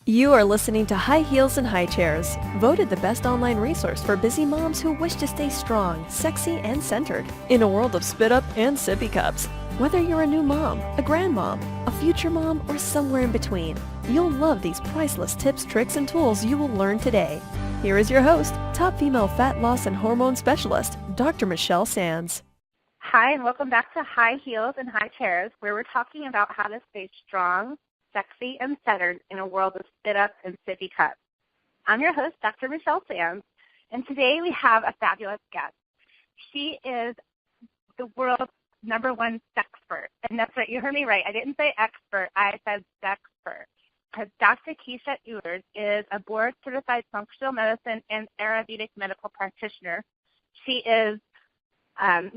You are listening to High Heels and High Chairs, voted the best online resource for busy moms who wish to stay strong, sexy, and centered in a world of spit up and sippy cups. Whether you're a new mom, a grandmom, a future mom, or somewhere in between, you'll love these priceless tips, tricks, and tools you will learn today. Here is your host, top female fat loss and hormone specialist, Dr. Michelle Sands. Hi, and welcome back to High Heels and High Chairs, where we're talking about how to stay strong, sexy, and centered in a world of spit-ups and sippy cups. I'm your host, Dr. Michelle Sands, and today we have a fabulous guest. She is the world's #1 sexpert, and that's right, you heard me right. I didn't say expert, I said sexpert. Because Dr. Keesha Ewers is a board-certified functional medicine and Ayurvedic medical practitioner. She is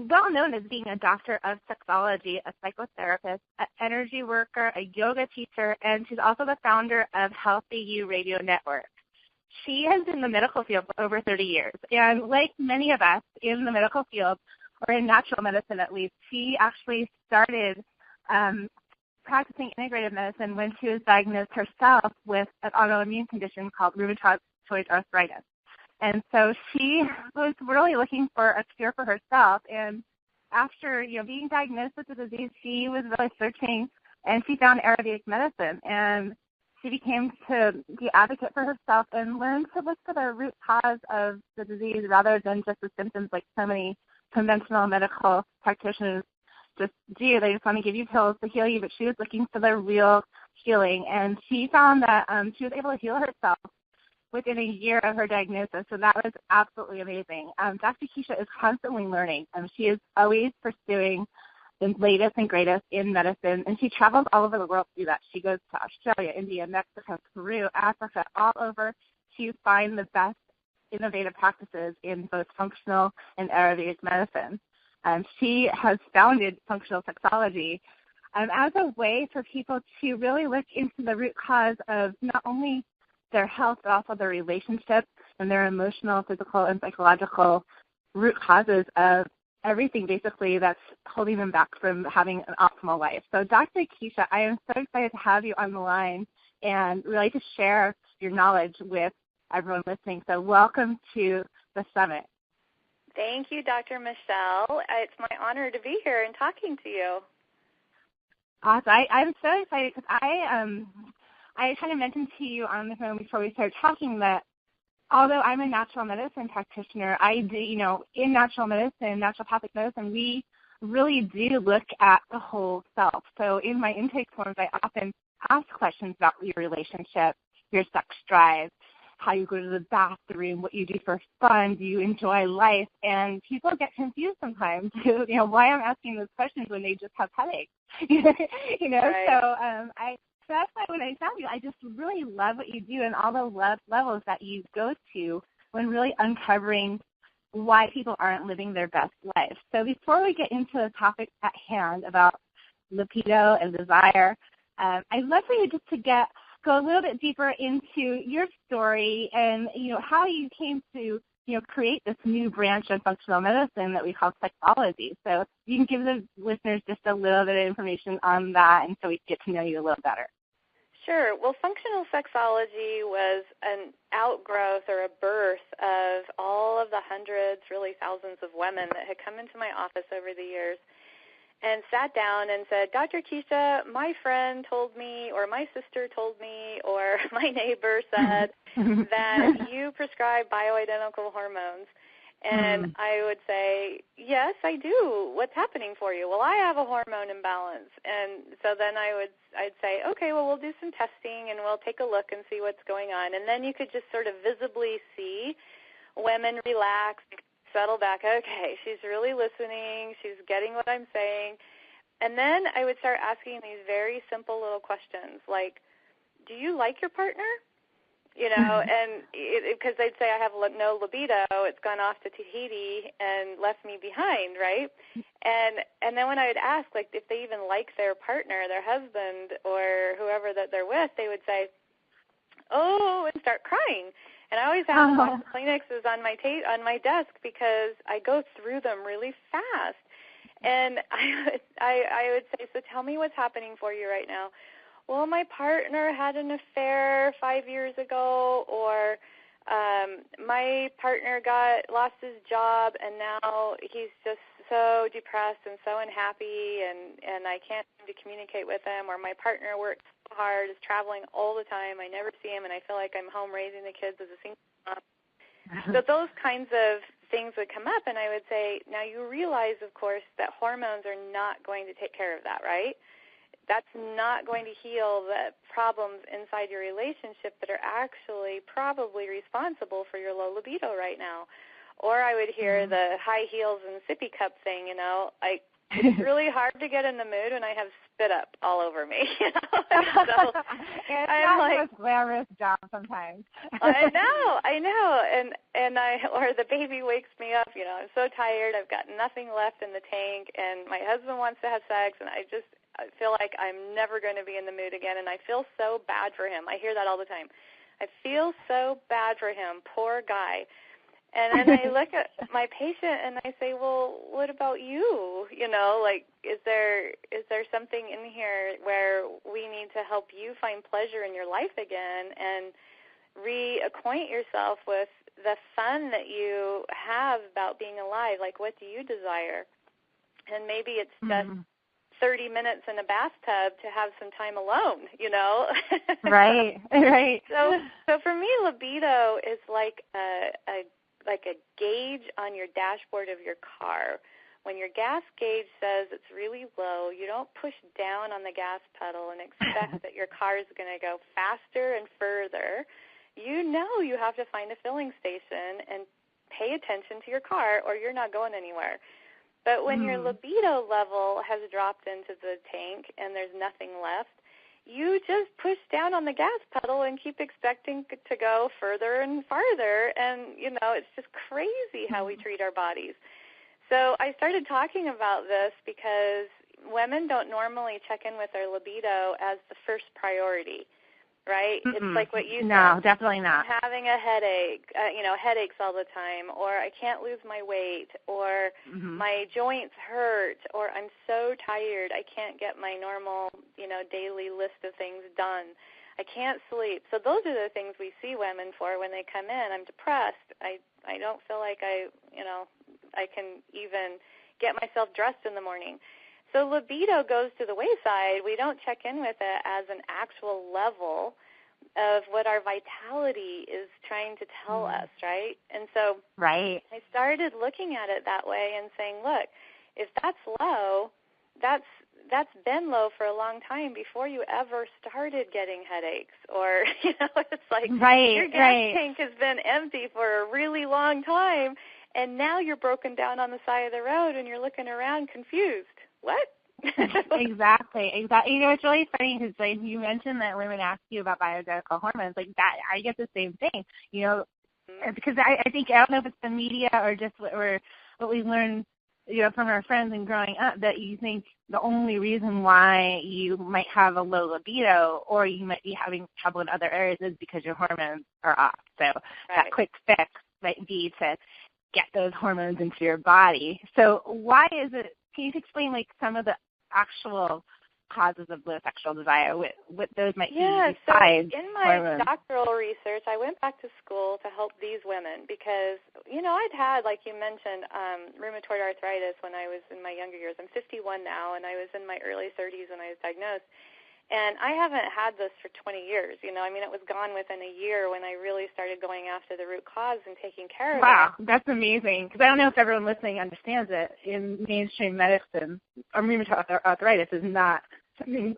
well known as being a doctor of sexology, a psychotherapist, an energy worker, a yoga teacher, and she's also the founder of Healthy You Radio Network. She has been in the medical field for over 30 years, and like many of us in the medical field, or in natural medicine at least, she actually started practicing integrative medicine when she was diagnosed herself with an autoimmune condition called rheumatoid arthritis. And so she was really looking for a cure for herself. And after, being diagnosed with the disease, she was really searching, and she found Ayurvedic medicine. And she became to be advocate for herself and learned to look for the root cause of the disease rather than just the symptoms like so many conventional medical practitioners just do. They just want to give you pills to heal you, but she was looking for the real healing. And she found that she was able to heal herself within a year of her diagnosis, so that was absolutely amazing. Dr. Keesha is constantly learning. She is always pursuing the latest and greatest in medicine, and she travels all over the world to do that. She goes to Australia, India, Mexico, Peru, Africa, all over to find the best innovative practices in both functional and Ayurvedic medicine. She has founded Functional Sexology as a way for people to really look into the root cause of not only their health, but also their relationships and their emotional, physical, and psychological root causes of everything basically that's holding them back from having an optimal life. So Dr. Keesha, I am so excited to have you on the line and really to share your knowledge with everyone listening. So welcome to the summit. Thank you, Dr. Michelle. It's my honor to be here and talking to you. Awesome. I'm so excited because I kind of mentioned to you on the phone before we started talking that although I'm a natural medicine practitioner, I do, in natural medicine, naturopathic medicine, we really do look at the whole self. So in my intake forms, I often ask questions about your relationship, your sex drive, how you go to the bathroom, what you do for fun, do you enjoy life, and people get confused sometimes, why I'm asking those questions when they just have headaches, Right. So that's why when I found you, I just really love what you do and all the levels that you go to when really uncovering why people aren't living their best life. So before we get into the topic at hand about libido and desire, I'd love for you just to go a little bit deeper into your story and, how you came to, create this new branch of functional medicine that we call sexology. So you can give the listeners just a little bit of information on that and so we can get to know you a little better. Sure. Well, functional sexology was an outgrowth or a birth of all of the hundreds, really thousands of women that had come into my office over the years and sat down and said, Dr. Keesha, my friend told me, or my sister told me, or my neighbor said that you prescribe bioidentical hormones. And I would say, yes, I do. What's happening for you? Well, I have a hormone imbalance. And so then I'd say, okay, well, we'll do some testing and we'll take a look and see what's going on. And then you could just sort of visibly see women relax, settle back. Okay, she's really listening. She's getting what I'm saying. And then I would start asking these very simple little questions like, do you like your partner? And because they'd say I have no libido, it's gone off to Tahiti and left me behind, right? And then when I would ask, like, if they even like their partner, their husband, or whoever that they're with, they would say, oh, and start crying. And I always have a box of Kleenexes on my desk because I go through them really fast. And I would say, so tell me what's happening for you right now. well, my partner had an affair 5 years ago, or my partner lost his job, and now he's just so depressed and so unhappy, and I can't seem to communicate with him, or my partner works so hard, is traveling all the time, I never see him, and I feel like I'm home raising the kids as a single mom. So those kinds of things would come up, and I would say, now you realize, of course, that hormones are not going to take care of that, right? That's not going to heal the problems inside your relationship that are actually probably responsible for your low libido right now. Or I would hear the high heels and sippy cup thing, it's really hard to get in the mood when I have spit up all over me. So it's I'm not like, the most glamorous job sometimes. I know, or the baby wakes me up, I'm so tired, I've got nothing left in the tank, and my husband wants to have sex, and I feel like I'm never going to be in the mood again, and I feel so bad for him. I hear that all the time. I feel so bad for him, poor guy. And then I look at my patient and I say, well, what about you? Is there something in here where we need to help you find pleasure in your life again and reacquaint yourself with the fun that you have about being alive? Like, what do you desire? And maybe it's just 30 minutes in a bathtub to have some time alone, Right. So for me, libido is like a gauge on your dashboard of your car. When your gas gauge says it's really low, you don't push down on the gas pedal and expect that your car is going to go faster and further. You have to find a filling station and pay attention to your car, or you're not going anywhere. But when your libido level has dropped into the tank and there's nothing left, you just push down on the gas pedal and keep expecting to go further and farther. And, it's just crazy how we treat our bodies. So I started talking about this because women don't normally check in with their libido as the first priority, right? It's like what you said. No, definitely not. I'm having a headache, headaches all the time, or I can't lose my weight, or my joints hurt, or I'm so tired I can't get my normal, daily list of things done. I can't sleep. So those are the things we see women for when they come in. I'm depressed. I don't feel like I can even get myself dressed in the morning. So libido goes to the wayside. We don't check in with it as an actual level of what our vitality is trying to tell us, right? And so I started looking at it that way and saying, look, if that's low, that's been low for a long time before you ever started getting headaches, or it's like your gas tank has been empty for a really long time, and now you're broken down on the side of the road and you're looking around confused. What? Exactly. It's really funny because you mentioned that women ask you about bioidentical hormones, like that. I get the same thing, because I think, I don't know if it's the media or just what we learned, from our friends and growing up, that you think the only reason why you might have a low libido or you might be having trouble in other areas is because your hormones are off. So that quick fix might be to get those hormones into your body. So why is it? Can you explain some of the actual causes of low sexual desire, what those might be besides so in my hormones? doctoral research, I went back to school to help these women because, I'd had, like you mentioned, rheumatoid arthritis when I was in my younger years. I'm 51 now, and I was in my early 30s when I was diagnosed. And I haven't had this for 20 years, it was gone within a year when I really started going after the root cause and taking care of it. Wow, that's amazing, because I don't know if everyone listening understands it. In mainstream medicine, rheumatoid arthritis is not something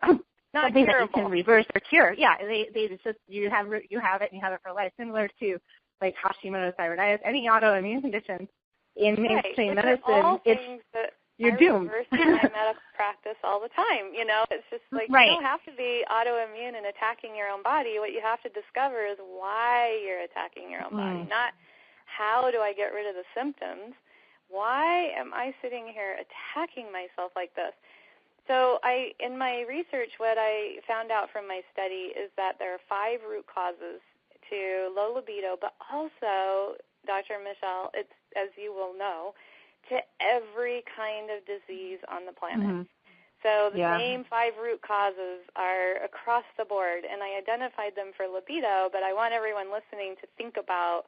that you can reverse or cure. Yeah, they just, you have it, and you have it for life, similar to like Hashimoto's thyroiditis, any autoimmune condition. In mainstream medicine, you're doomed. I reverse in my medical practice all the time. It's just like you don't have to be autoimmune and attacking your own body. What you have to discover is why you're attacking your own body, not how do I get rid of the symptoms. Why am I sitting here attacking myself like this? So in my research, what I found out from my study is that there are 5 root causes to low libido, but also, Dr. Michelle, it's, as you will know, to every kind of disease on the planet. So the same 5 root causes are across the board, and I identified them for libido, but I want everyone listening to think about,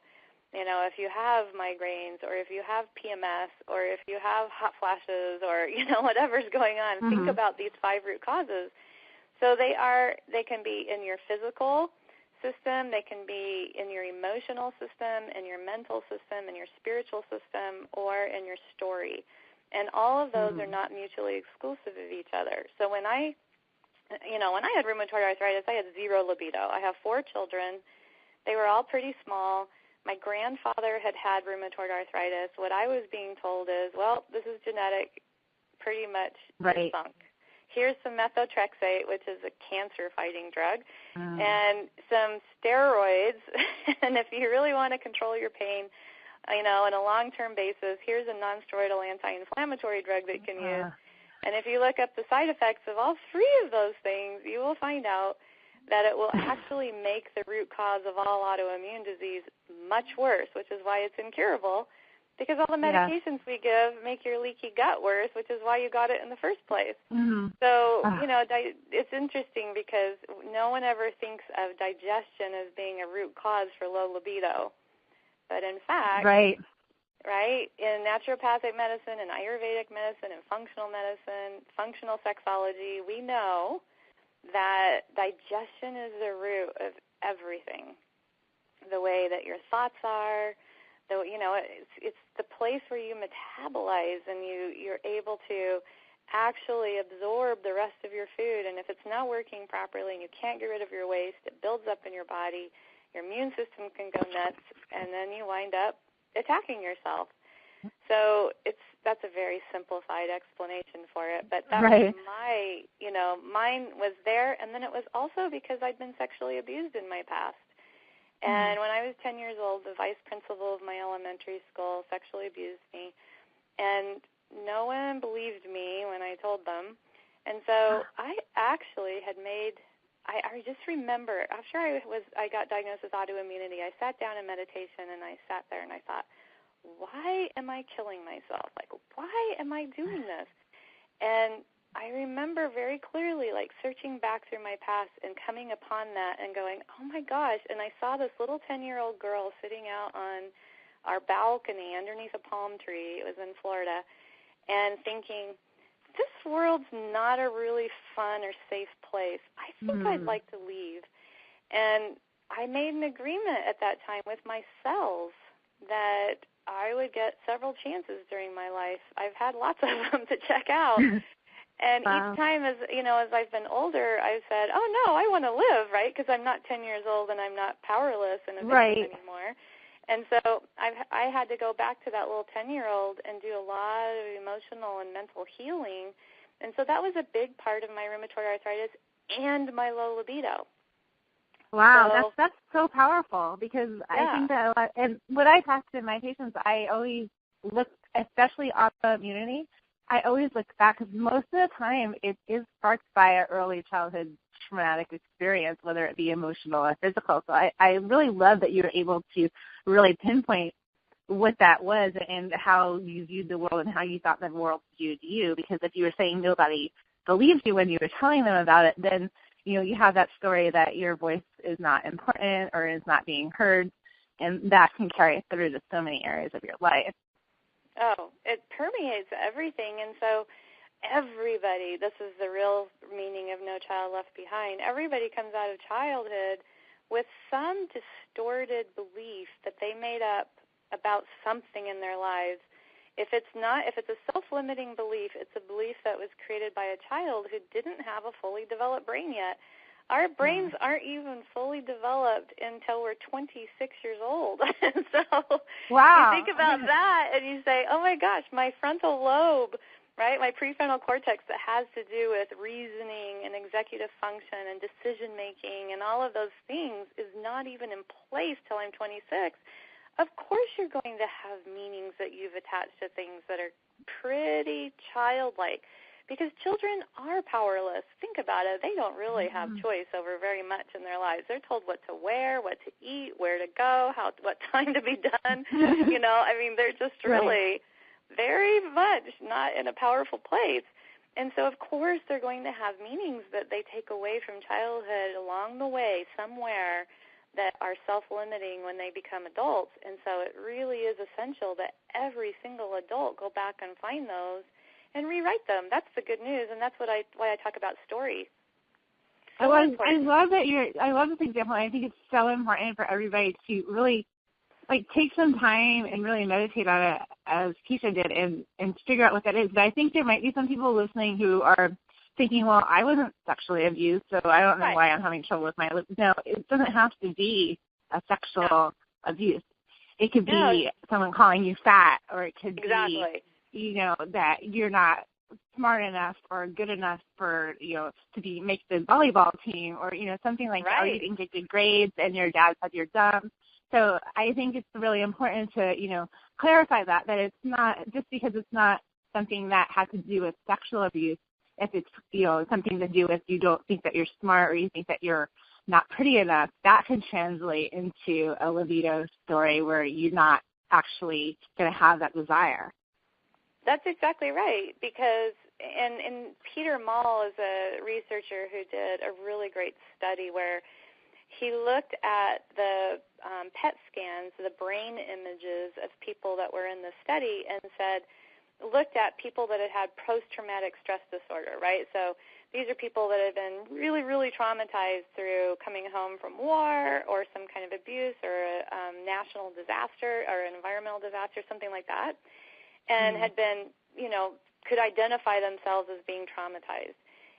if you have migraines or if you have PMS or if you have hot flashes or, whatever's going on, think about these 5 root causes. So they can be in your physical system, they can be in your emotional system, in your mental system, in your spiritual system, or in your story. And all of those are not mutually exclusive of each other. So when I had rheumatoid arthritis, I had 0 libido. I have 4 children. They were all pretty small. My grandfather had rheumatoid arthritis. What I was being told is, well, this is genetic, pretty much sunk. Here's some methotrexate, which is a cancer-fighting drug, and some steroids. And if you really want to control your pain, on a long-term basis, here's a non-steroidal anti-inflammatory drug that you can use. And if you look up the side effects of all 3 of those things, you will find out that it will actually make the root cause of all autoimmune disease much worse, which is why it's incurable, because all the medications we give make your leaky gut worse, which is why you got it in the first place. So, it's interesting because no one ever thinks of digestion as being a root cause for low libido. But in fact, in naturopathic medicine and Ayurvedic medicine and functional medicine, functional sexology, we know that digestion is the root of everything. The way that your thoughts are, it's the place where you metabolize and you're able to actually absorb the rest of your food. And if it's not working properly and you can't get rid of your waste, it builds up in your body. Your immune system can go nuts, and then you wind up attacking yourself. So that's a very simplified explanation for it. But that was mine was there, and then it was also because I'd been sexually abused in my past. And when I was 10 years old, the vice principal of my elementary school sexually abused me, and no one believed me when I told them. And so I actually had made I just remember after I got diagnosed with autoimmunity, I sat down in meditation and I sat there and I thought, why am I killing myself? Like, why am I doing this? And I remember very clearly, like, searching back through my past and coming upon that and going, oh my gosh. And I saw this little 10-year-old girl sitting out on our balcony underneath a palm tree. It was in Florida, and thinking, this world's not a really fun or safe place. I think I'd like to leave. And I made an agreement at that time with myself that I would get several chances during my life. I've had lots of them to check out. And each time as I've been older, I've said, oh, no, I want to live, right? Because I'm not 10 years old and I'm not powerless and a victim anymore. And so I had to go back to that little 10-year-old and do a lot of emotional and mental healing. And so that was a big part of my rheumatoid arthritis and my low libido. Wow, that's so powerful, because I think that and what I talk to my patients, I always look, especially autoimmunity, I always look back, because most of the time it is sparked by an early childhood traumatic experience, whether it be emotional or physical. So I really love that you were able to really pinpoint what that was and how you viewed the world and how you thought the world viewed you. Because if you were saying nobody believed you when you were telling them about it, then you have that story that your voice is not important or is not being heard, and that can carry through to so many areas of your life. Oh, it permeates everything. And so everybody, this is the real meaning of No Child Left Behind, everybody comes out of childhood with some distorted belief that they made up about something in their lives. If it's a self-limiting belief, it's a belief that was created by a child who didn't have a fully developed brain yet. Our brains aren't even fully developed until we're 26 years old. And so you think about that and you say, oh my gosh, my frontal lobe, right, my prefrontal cortex that has to do with reasoning and executive function and decision-making and all of those things is not even in place till I'm 26. Of course you're going to have meanings that you've attached to things that are pretty childlike, because children are powerless. Think about it. They don't really have choice over very much in their lives. They're told what to wear, what to eat, where to go, what time to be done. They're just really very much not in a powerful place. And so, of course, they're going to have meanings that they take away from childhood along the way somewhere that are self-limiting when they become adults. And so it really is essential that every single adult go back and find those and rewrite them. That's the good news, and that's why I talk about story. I love this example. I think it's so important for everybody to really take some time and really meditate on it, as Keesha did, and figure out what that is. But I think there might be some people listening who are thinking, well, I wasn't sexually abused, so I don't know why I'm having trouble with my lips. No, it doesn't have to be a sexual abuse. It could be someone calling you fat, or it could be, that you're not smart enough or good enough for, to make the volleyball team, or, something like that. Or you didn't get good grades and your dad said you're dumb. So I think it's really important to, clarify that it's not, just because it's not something that has to do with sexual abuse, if it's, something to do with you don't think that you're smart, or you think that you're not pretty enough, that can translate into a libido story where you're not actually going to have that desire. That's exactly right, because and Peter Mall is a researcher who did a really great study where he looked at the PET scans, the brain images of people that were in the study, and looked at people that had post-traumatic stress disorder, right? So these are people that have been really, really traumatized through coming home from war or some kind of abuse or a national disaster or an environmental disaster, something like that, and had been, could identify themselves as being traumatized.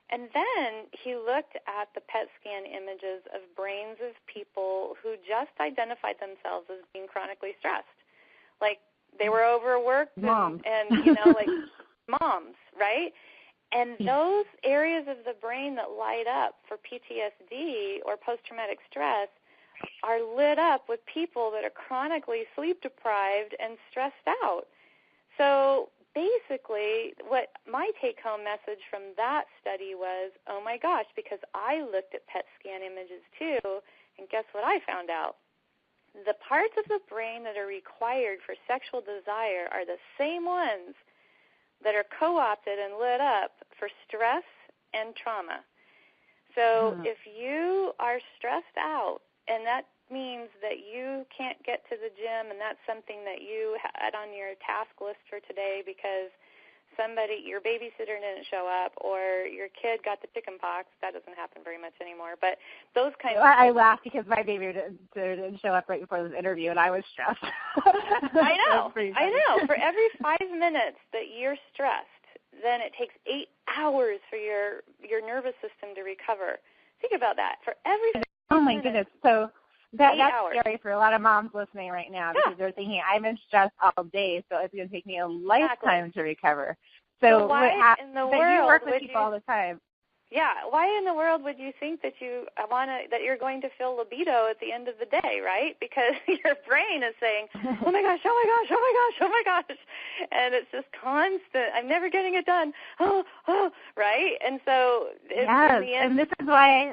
And then he looked at the PET scan images of brains of people who just identified themselves as being chronically stressed. Like they were overworked and like moms, right? And those areas of the brain that light up for PTSD or post-traumatic stress are lit up with people that are chronically sleep-deprived and stressed out. So basically, what my take-home message from that study was, oh my gosh, because I looked at PET scan images too, and guess what I found out? The parts of the brain that are required for sexual desire are the same ones that are co-opted and lit up for stress and trauma. So if you are stressed out, and that means that you can't get to the gym, and that's something that you had on your task list for today because your babysitter didn't show up, or your kid got the chicken pox. That doesn't happen very much anymore, but those kinds of things. I laughed because my babysitter didn't show up right before this interview, and I was stressed. I know. For every 5 minutes that you're stressed, then it takes 8 hours for your nervous system to recover. Think about that. For every 5 minutes. Oh, my goodness. So that's hours. scary for a lot of moms listening right now because they're thinking, I'm in stress all day, so it's going to take me a lifetime to recover. So why in the world you work with people all the time. Yeah, why in the world would you think that that you're going to feel libido at the end of the day, right? Because your brain is saying, oh my gosh, oh my gosh, oh my gosh, oh my gosh. And it's just constant. I'm never getting it done. Oh, right? And so in the end, and this is why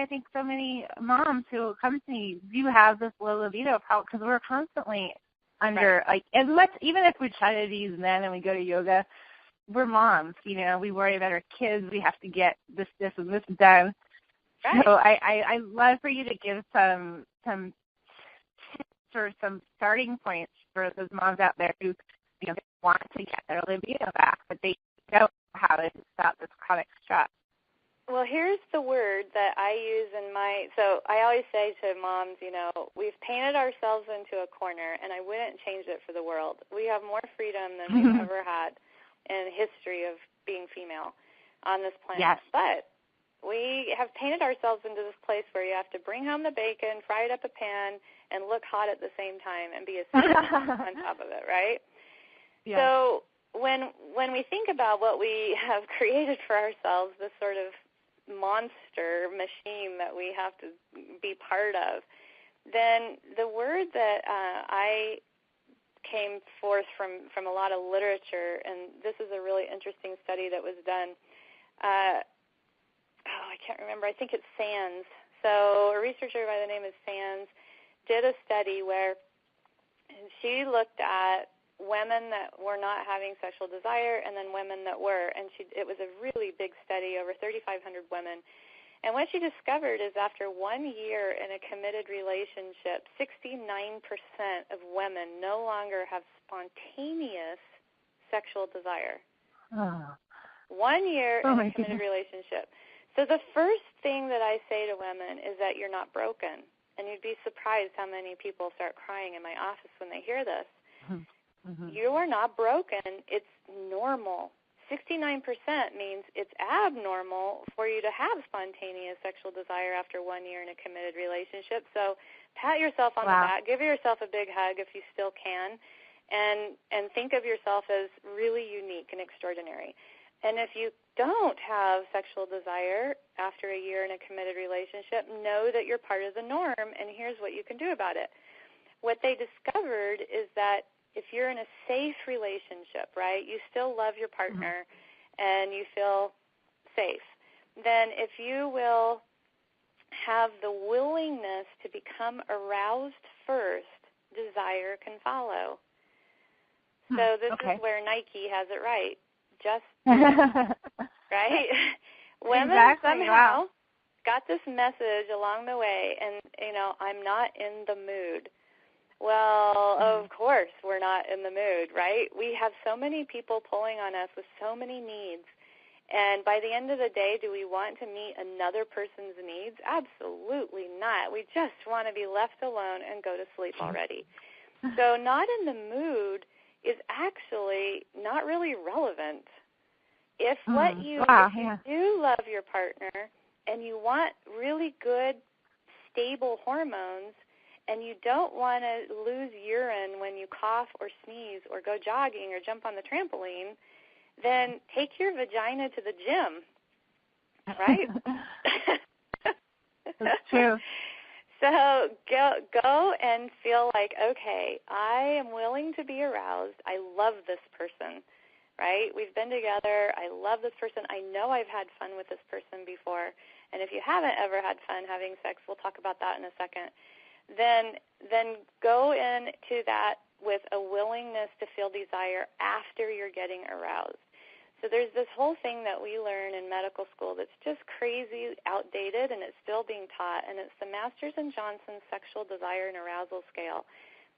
I think so many moms who come to me do have this low libido problem, because we're constantly under even if we try to do Zen and we go to yoga, we're moms, we worry about our kids. We have to get this, and this done. Right. So I love for you to give some tips or some starting points for those moms out there who, want to get their libido back, but they don't know how to stop this chronic stress. Well, here's the word that I use so I always say to moms, we've painted ourselves into a corner, and I wouldn't change it for the world. We have more freedom than we've ever had in history of being female on this planet. Yes. But we have painted ourselves into this place where you have to bring home the bacon, fry it up a pan, and look hot at the same time and be a on top of it, right? Yeah. So when we think about what we have created for ourselves, this sort of monster machine that we have to be part of, then the word that I came forth from a lot of literature, and this is a really interesting study that was done. I can't remember. I think it's Sands. So a researcher by the name of Sands did a study where she looked at women that were not having sexual desire and then women that were. And it was a really big study, over 3,500 women. And what she discovered is after 1 year in a committed relationship, 69% of women no longer have spontaneous sexual desire. Oh. 1 year in a committed goodness. relationship. So the first thing that I say to women is that you're not broken. And you'd be surprised how many people start crying in my office when they hear this. Mm-hmm. You are not broken. It's normal. 69% means it's abnormal for you to have spontaneous sexual desire after 1 year in a committed relationship. So pat yourself on the back. Give yourself a big hug if you still can. And think of yourself as really unique and extraordinary. And if you don't have sexual desire after a year in a committed relationship, know that you're part of the norm, and here's what you can do about it. What they discovered is that if you're in a safe relationship, right, you still love your partner and you feel safe, then if you will have the willingness to become aroused first, desire can follow. So this is where Nike has it right. Just right? Women somehow got this message along the way, and, I'm not in the mood. Well, of course we're not in the mood, right? We have so many people pulling on us with so many needs, and by the end of the day, do we want to meet another person's needs? Absolutely not. We just want to be left alone and go to sleep already. So not in the mood is actually not really relevant. If you do love your partner and you want really good, stable hormones and you don't want to lose urine when you cough or sneeze or go jogging or jump on the trampoline, then take your vagina to the gym, right? That's true. So go and feel like, okay, I am willing to be aroused. I love this person, right? We've been together. I love this person. I know I've had fun with this person before. And if you haven't ever had fun having sex, we'll talk about that in a second, then go into that with a willingness to feel desire after you're getting aroused. So there's this whole thing that we learn in medical school that's just crazy outdated, and it's still being taught, and it's the Masters and Johnson Sexual Desire and Arousal Scale.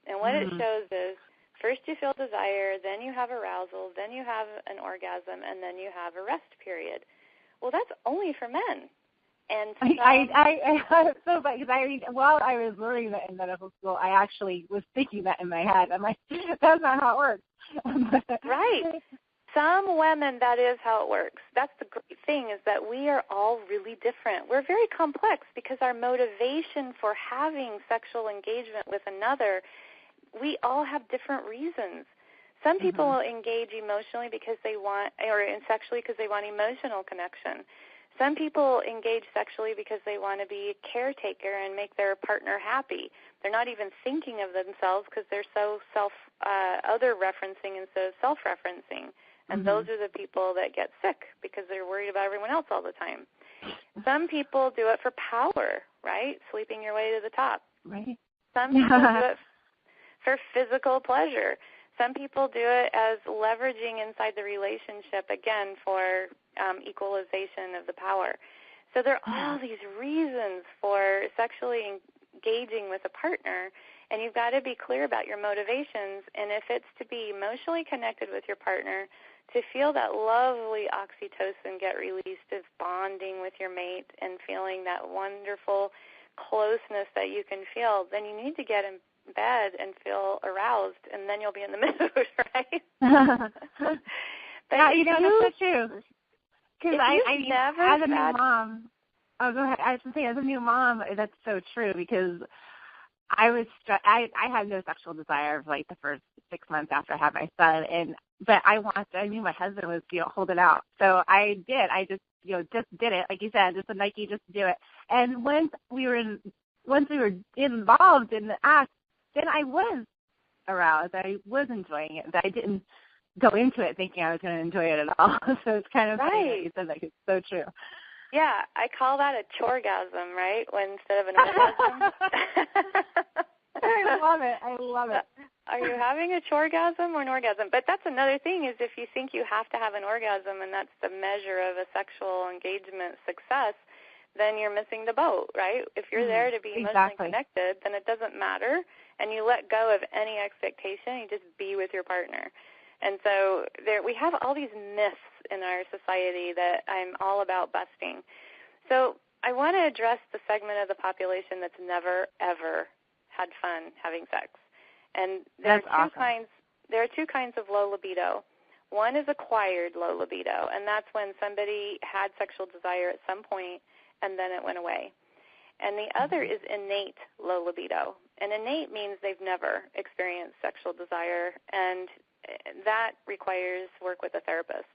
And what it shows is first you feel desire, then you have arousal, then you have an orgasm, and then you have a rest period. Well, that's only for men. And I so bad because while I was learning that in medical school, I actually was thinking that in my head. I'm like, that's not how it works. Right. Some women, that is how it works. That's the great thing, is that we are all really different. We're very complex because our motivation for having sexual engagement with another, we all have different reasons. Some people will engage emotionally because they want, or sexually because they want emotional connection. Some people engage sexually because they want to be a caretaker and make their partner happy. They're not even thinking of themselves because they're so other-referencing instead of self-referencing. And those are the people that get sick because they're worried about everyone else all the time. Some people do it for power, right? Sleeping your way to the top. Right. Some people do it for physical pleasure. Some people do it as leveraging inside the relationship, again, for equalization of the power. So there are all these reasons for sexually engaging with a partner, and you've got to be clear about your motivations. And if it's to be emotionally connected with your partner, to feel that lovely oxytocin get released of bonding with your mate and feeling that wonderful closeness that you can feel, then you need to get in bed and feel aroused, and then you'll be in the mood, right? But that's so true. Because as a new mom, go ahead. I was going to say, as a new mom, that's so true because I had no sexual desire for like the first 6 months after I had my son, but I knew my husband was holding out, so I did. I just did it, like you said, just a Nike, just do it. And once we were involved in the act, then I was aroused. I was enjoying it, but I didn't go into it thinking I was going to enjoy it at all. So it's kind of funny that you said that. It's so true. Yeah, I call that a chorgasm, right? Instead of an orgasm. I love it. Are you having a chorgasm or an orgasm? But that's another thing is if you think you have to have an orgasm and that's the measure of a sexual engagement success, then you're missing the boat, right? If you're there to be emotionally connected, then it doesn't matter, and you let go of any expectation. You just be with your partner. And so we have all these myths in our society that I'm all about busting. So I want to address the segment of the population that's never, ever had fun having sex. And there are two kinds of low libido. One is acquired low libido, and that's when somebody had sexual desire at some point and then it went away. And the other is innate low libido. And innate means they've never experienced sexual desire, and that requires work with a therapist.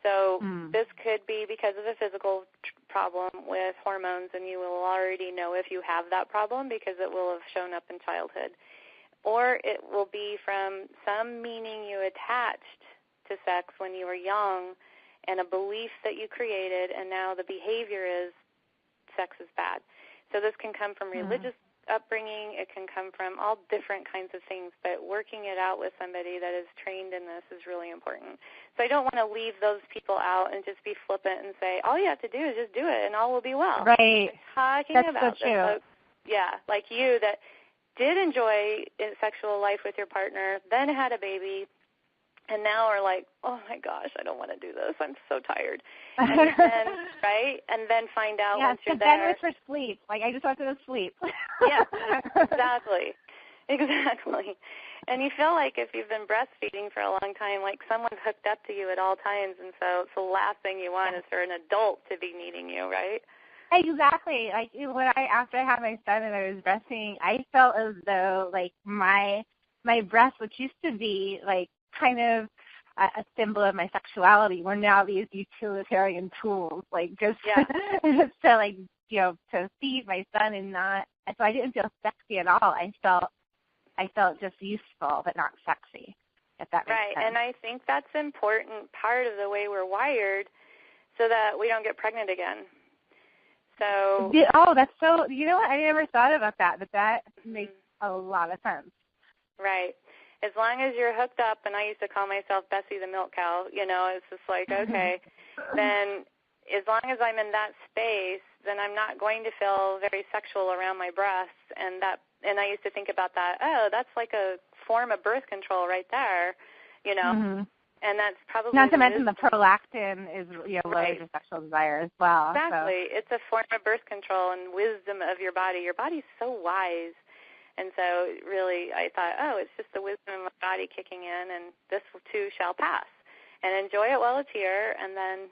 So this could be because of a physical problem with hormones, and you will already know if you have that problem because it will have shown up in childhood. Or it will be from some meaning you attached to sex when you were young and a belief that you created, and now the behavior is sex is bad. So this can come from religious upbringing. It can come from all different kinds of things, but working it out with somebody that is trained in this is really important. So I don't want to leave those people out and just be flippant and say, all you have to do is just do it and all will be well. Right. Talking That's about so true. folks, like you that did enjoy sexual life with your partner, then had a baby, and now are like, oh my gosh, I don't want to do this. I'm so tired. And then, right? And then find out once you're there. Yeah, for sleep. Like, I just want to go to sleep. Yeah, exactly. Exactly. And you feel like if you've been breastfeeding for a long time, like someone's hooked up to you at all times, and so it's the last thing you want is for an adult to be needing you, right? Exactly. Like after I had my son and I was breastfeeding, I felt as though like my breasts, which used to be like kind of a symbol of my sexuality, were now these utilitarian tools, like just to like to feed my son and not. So I didn't feel sexy at all. I felt just useful but not sexy. If that makes sense. Right, and I think that's an important part of the way we're wired, so that we don't get pregnant again. So that's so. You know what? I never thought about that, but that makes a lot of sense. Right. As long as you're hooked up, and I used to call myself Bessie the milk cow, it's just like, okay, then as long as I'm in that space, then I'm not going to feel very sexual around my breasts. And I used to think about that, that's like a form of birth control right there, And that's probably not to mention the prolactin is lowers your sexual desire as well. Exactly. So. It's a form of birth control and wisdom of your body. Your body's so wise. And so really I thought, it's just the wisdom of my body kicking in, and this too shall pass. And enjoy it while it's here. And then,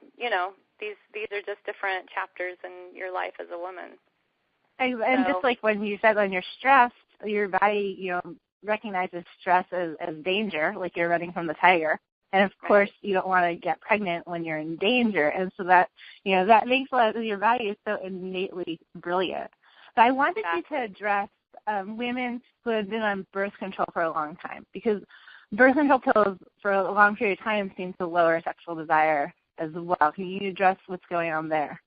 these are just different chapters in your life as a woman. And just like when you said when you're stressed, your body, recognizes stress as danger, like you're running from the tiger. And, of course, you don't want to get pregnant when you're in danger. And so that, that makes your body is so innately brilliant. But I wanted you to address women who have been on birth control for a long time, because birth control pills for a long period of time seem to lower sexual desire as well. Can you address what's going on there?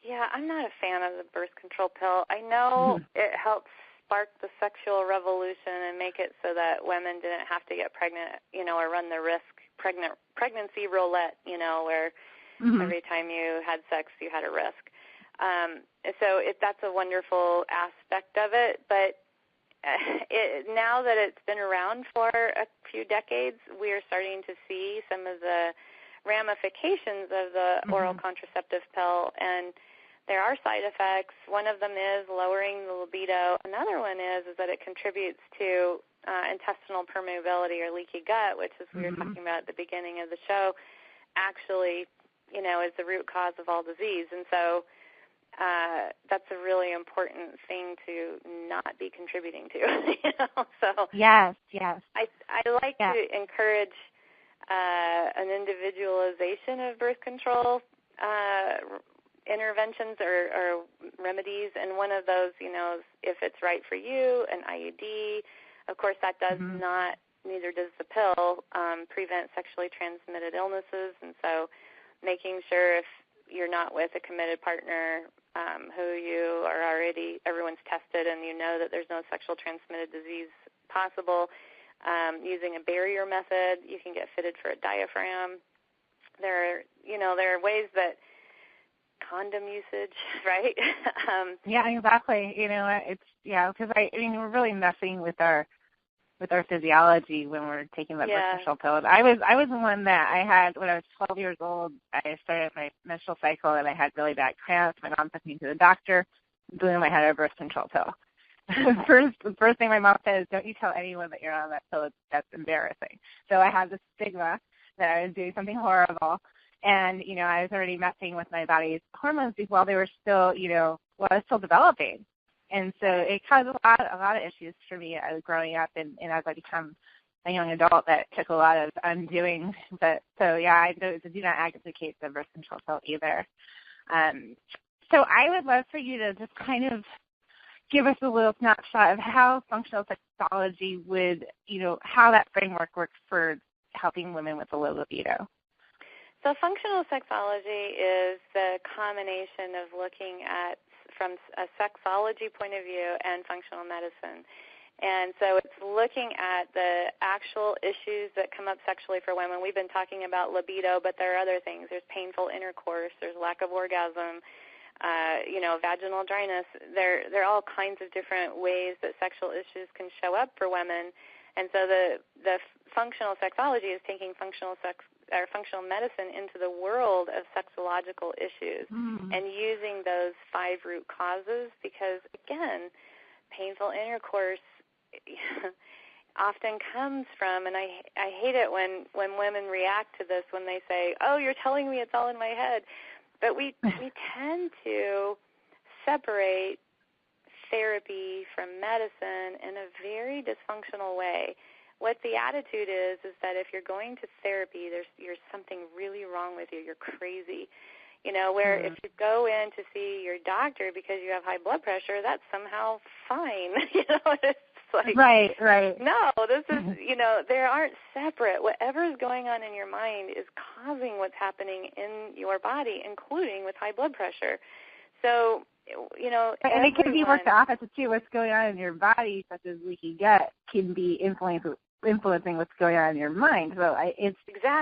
Yeah, I'm not a fan of the birth control pill. I know it helps spark the sexual revolution and make it so that women didn't have to get pregnant, or run the risk, pregnancy roulette, where every time you had sex, you had a risk. So that's a wonderful aspect of it. But now that it's been around for a few decades, we are starting to see some of the ramifications of the oral contraceptive pill, and there are side effects. One of them is lowering the libido. Another one is that it contributes to intestinal permeability or leaky gut, which, as we were talking about at the beginning of the show, actually, is the root cause of all disease. And so that's a really important thing to not be contributing to. So yes, I like to encourage an individualization of birth control interventions or remedies, and one of those, is if it's right for you, an IUD. Of course, that does not, neither does the pill, prevent sexually transmitted illnesses, and so making sure if you're not with a committed partner who you are already, everyone's tested and you know that there's no sexual transmitted disease possible, using a barrier method. You can get fitted for a diaphragm. There are ways that condom usage, right? Yeah, exactly. Because we're really messing with our physiology when we're taking that birth control pill. I was the one that I had when I was 12 years old. I started my menstrual cycle and I had really bad cramps. My mom took me to the doctor. Boom, I had a birth control pill. The first thing my mom said is, don't you tell anyone that you're on that pill. That's embarrassing. So I had this stigma that I was doing something horrible. And, I was already messing with my body's hormones while they were still, while I was still developing. And so it caused a lot of issues for me growing up and as I become a young adult. That took a lot of undoing. But I do not advocate the birth control pill either. So I would love for you to just kind of give us a little snapshot of how functional sexology would, how that framework works for helping women with a low libido. So functional sexology is the combination of looking at from a sexology point of view and functional medicine. And so it's looking at the actual issues that come up sexually for women. We've been talking about libido, but there are other things. There's painful intercourse. There's lack of orgasm, vaginal dryness. There are all kinds of different ways that sexual issues can show up for women. And so the functional sexology is taking functional medicine into the world of sexological issues and using those 5 root causes because, again, painful intercourse often comes from, and I hate it when women react to this when they say, oh, you're telling me it's all in my head. But we tend to separate therapy from medicine in a very dysfunctional way. What the attitude is that if you're going to therapy, there's something really wrong with you. You're crazy. Where if you go in to see your doctor because you have high blood pressure, that's somehow fine. It's like, right. No, this is, there aren't separate. Whatever is going on in your mind is causing what's happening in your body, including with high blood pressure. So, and it can be worked the opposite too. What's going on in your body, such as leaky gut, can be influencing what's going on in your mind. So it's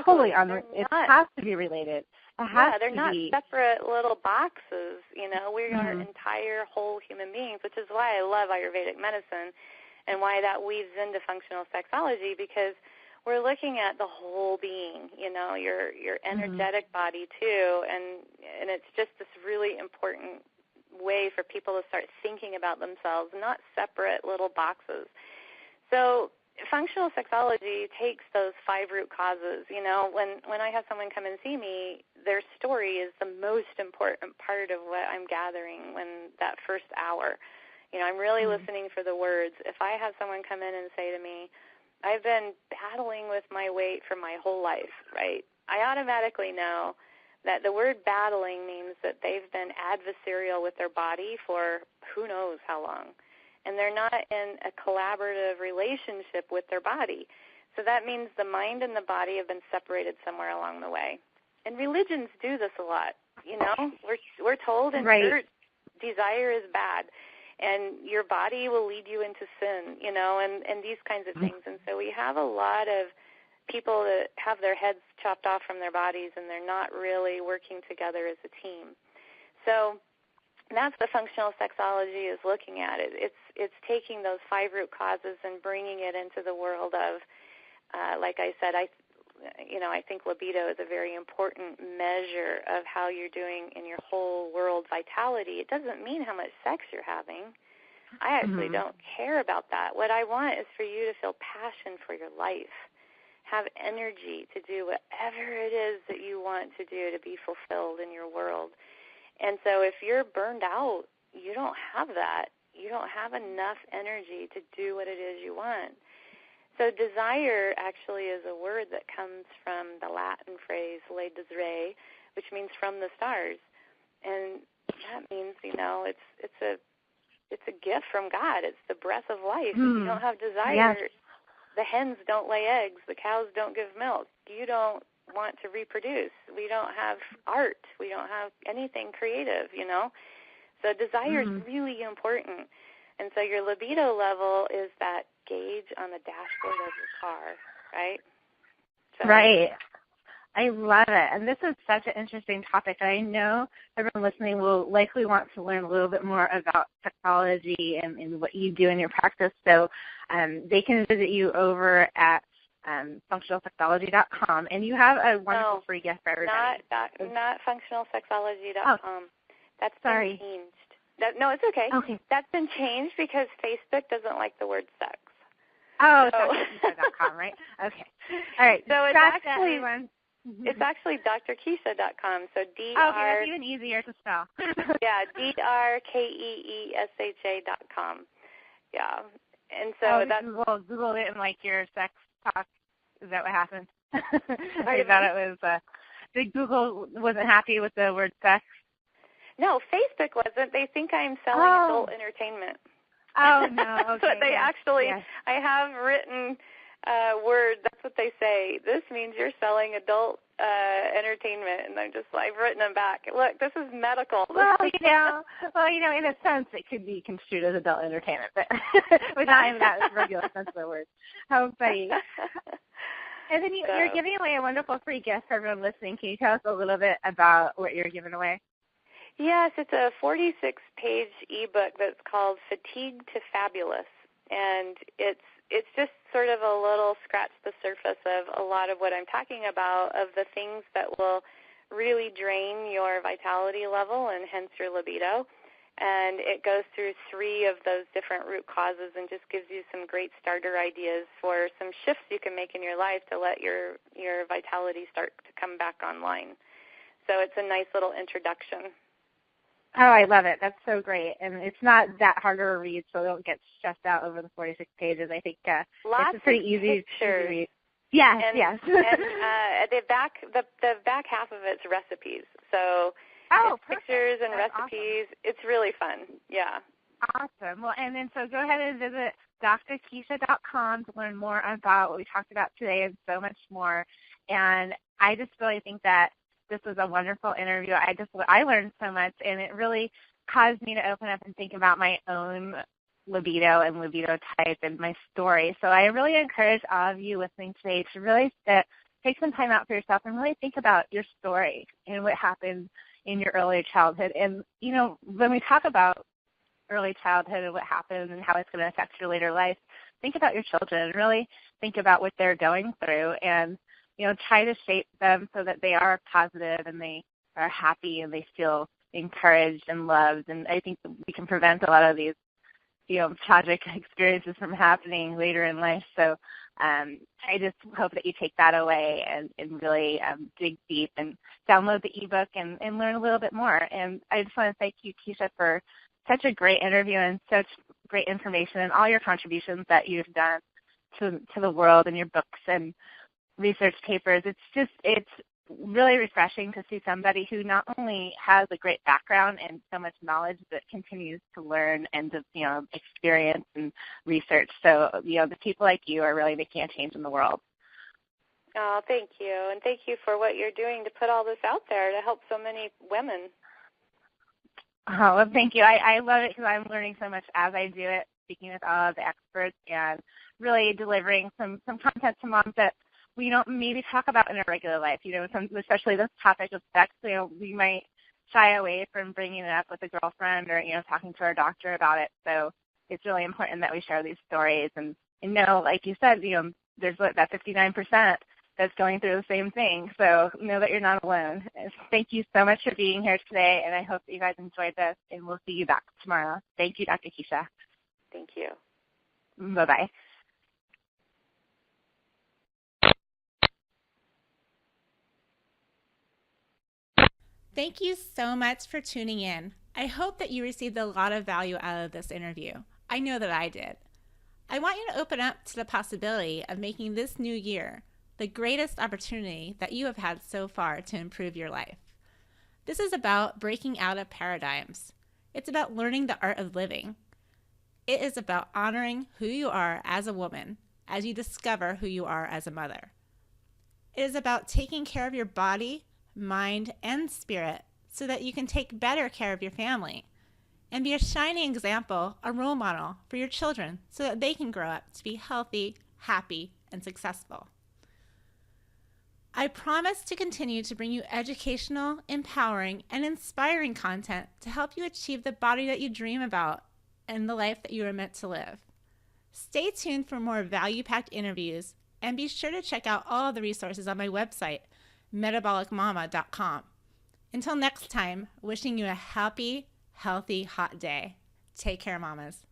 totally it has to be related. They're not separate little boxes. We are entire whole human beings, which is why I love Ayurvedic medicine and why that weaves into functional sexology, because we're looking at the whole being, your energetic body too, and it's just this really important way for people to start thinking about themselves, not separate little boxes. So functional sexology takes those 5 root causes. When I have someone come and see me, their story is the most important part of what I'm gathering when that first hour. I'm really listening for the words. If I have someone come in and say to me, I've been battling with my weight for my whole life, right? I automatically know that the word battling means that they've been adversarial with their body for who knows how long. And they're not in a collaborative relationship with their body. So that means the mind and the body have been separated somewhere along the way. And religions do this a lot. We're told in church desire is bad. And your body will lead you into sin, and these kinds of things. And so we have a lot of people that have their heads chopped off from their bodies and they're not really working together as a team. So that's the functional sexology is looking at it. It's taking those 5 root causes and bringing it into the world of, like I said, I think libido is a very important measure of how you're doing in your whole world vitality. It doesn't mean how much sex you're having. I actually don't care about that. What I want is for you to feel passion for your life, have energy to do whatever it is that you want to do to be fulfilled in your world. And so if you're burned out, you don't have that. You don't have enough energy to do what it is you want. So desire actually is a word that comes from the Latin phrase le desire, which means from the stars. And that means, it's a gift from God. It's the breath of life. If you don't have desire, the hens don't lay eggs, the cows don't give milk. You don't want to reproduce. We don't have art. We don't have anything creative, So desire is really important. And so your libido level is that gauge on the dashboard of your car, right? So, right. I love it. And this is such an interesting topic. I know everyone listening will likely want to learn a little bit more about sexology and what you do in your practice. So they can visit you over at functionalsexology.com. And you have a wonderful free gift for everybody. Not functionalsexology.com. Oh, That's sorry. been changed. No, it's okay. Okay. That's been changed because Facebook doesn't like the word sex. Oh, so drkeesha.com, right? Okay. All right. So it's actually drkeesha.com. So Okay, that's even easier to spell. Yeah, drkeesha.com. Yeah. And so that's Google it and like your sex talk. Is that what happened? I thought it was did Google wasn't happy with the word sex? No, Facebook wasn't. They think I'm selling adult entertainment. Oh no, okay. But they actually I have written word, that's what they say. This means you're selling adult entertainment, and I've written them back. Look, this is medical. Well, in a sense, it could be construed as adult entertainment, but not in that regular sense of the word. How funny! And then you're giving away a wonderful free gift for everyone listening. Can you tell us a little bit about what you're giving away? Yes, it's a 46-page ebook that's called Fatigue to Fabulous, and it's just sort of a little scratch the surface of a lot of what I'm talking about, of the things that will really drain your vitality level and hence your libido. And it goes through 3 of those different root causes and just gives you some great starter ideas for some shifts you can make in your life to let your vitality start to come back online. So it's a nice little introduction. Oh, I love it. That's so great. And it's not that hard to read, so don't get stressed out over the 46 pages. I think it's pretty easy to read. Yes, yes. And the back half of it's recipes. So pictures and recipes. Awesome. It's really fun. Yeah. Awesome. Well, and then so go ahead and visit drkeesha.com to learn more about what we talked about today and so much more. And I just really think that this was a wonderful interview. I learned so much, and it really caused me to open up and think about my own libido and libido type and my story. So I really encourage all of you listening today to really take some time out for yourself and really think about your story and what happened in your early childhood. And, when we talk about early childhood and what happens and how it's going to affect your later life, think about your children. Really think about what they're going through and try to shape them so that they are positive and they are happy and they feel encouraged and loved. And I think we can prevent a lot of these, tragic experiences from happening later in life. So I just hope that you take that away and really dig deep and download the ebook and learn a little bit more. And I just want to thank you, Keesha, for such a great interview and such great information and all your contributions that you've done to the world and your books and research papers. It's really refreshing to see somebody who not only has a great background and so much knowledge, but continues to learn and to, experience and research. So, the people like you are really making a change in the world. Oh, thank you. And thank you for what you're doing to put all this out there to help so many women. Oh, well, thank you. I love it because I'm learning so much as I do it, speaking with all of the experts and really delivering some content to moms that we don't maybe talk about in our regular life, especially this topic of sex. We might shy away from bringing it up with a girlfriend or, talking to our doctor about it. So it's really important that we share these stories and like you said, there's that 59% that's going through the same thing. So know that you're not alone. Thank you so much for being here today, and I hope that you guys enjoyed this, and we'll see you back tomorrow. Thank you, Dr. Keesha. Thank you. Bye-bye. Thank you so much for tuning in. I hope that you received a lot of value out of this interview. I know that I did. I want you to open up to the possibility of making this new year the greatest opportunity that you have had so far to improve your life. This is about breaking out of paradigms. It's about learning the art of living. It is about honoring who you are as a woman as you discover who you are as a mother. It is about taking care of your body, mind, and spirit so that you can take better care of your family. and be a shining example, a role model for your children so that they can grow up to be healthy, happy, and successful. I promise to continue to bring you educational, empowering, and inspiring content to help you achieve the body that you dream about and the life that you are meant to live. Stay tuned for more value-packed interviews, and be sure to check out all of the resources on my website, metabolicmama.com. Until next time, wishing you a happy, healthy, hot day. Take care, mamas.